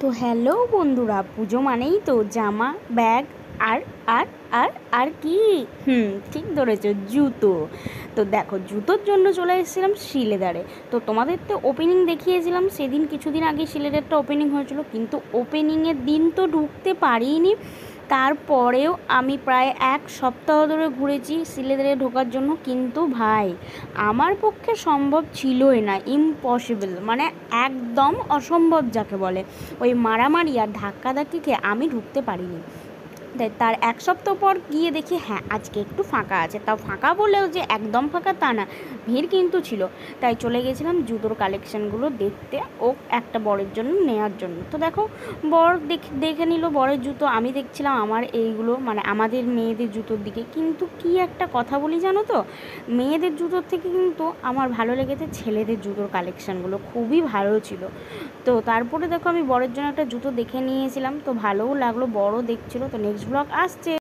তো হ্যালো বন্ধুরা, পুজো মানেই তো জামা, ব্যাগ আর আর আর আর কি ঠিক ধরেছো, জুতো। তো দেখো, জুতোর জন্য চলে এসেছিলাম শিলেদারে। তো তোমাদের তো ওপেনিং দেখিয়েছিলাম সেদিন, কিছুদিন আগে শিলেদারটা ওপেনিং হয়েছিল, কিন্তু ওপেনিংয়ের দিন তো ঢুকতে পারিনি। তারপরেও আমি প্রায় এক সপ্তাহ ধরে ঘুরেছি শিলেদারে ঢোকার জন্য, কিন্তু ভাই আমার পক্ষে সম্ভব ছিলই না, ইম্পসিবল, মানে একদম অসম্ভব যাকে বলে। ওই মারামারি আর ধাক্কাধাক্কিকে আমি ঢুকতে পারিনি। তার এক সপ্তাহ পর গিয়ে দেখি হ্যাঁ আজকে একটু ফাঁকা আছে, তাও ফাঁকা বলেও যে একদম ফাঁকা তা না, ভিড় কিন্তু ছিল। তাই চলে গেছিলাম জুতোর কালেকশানগুলো দেখতে ও একটা বরের জন্য নেওয়ার জন্য। তো দেখো, বর দেখে নিল বরের জুতো, আমি দেখছিলাম আমার এইগুলো, মানে আমাদের মেয়েদের জুতোর দিকে। কিন্তু কি একটা কথা বলি জানো তো, মেয়েদের জুতোর থেকে কিন্তু আমার ভালো লেগেছে ছেলেদের জুতোর কালেকশানগুলো, খুবই ভালো ছিল। তো তারপরে দেখো, আমি বরের জন্য একটা জুতো দেখে নিয়েছিলাম, তো ভালোও লাগলো, বড়ও দেখছিলো। তো নেক্সট ব্লগ আসছে।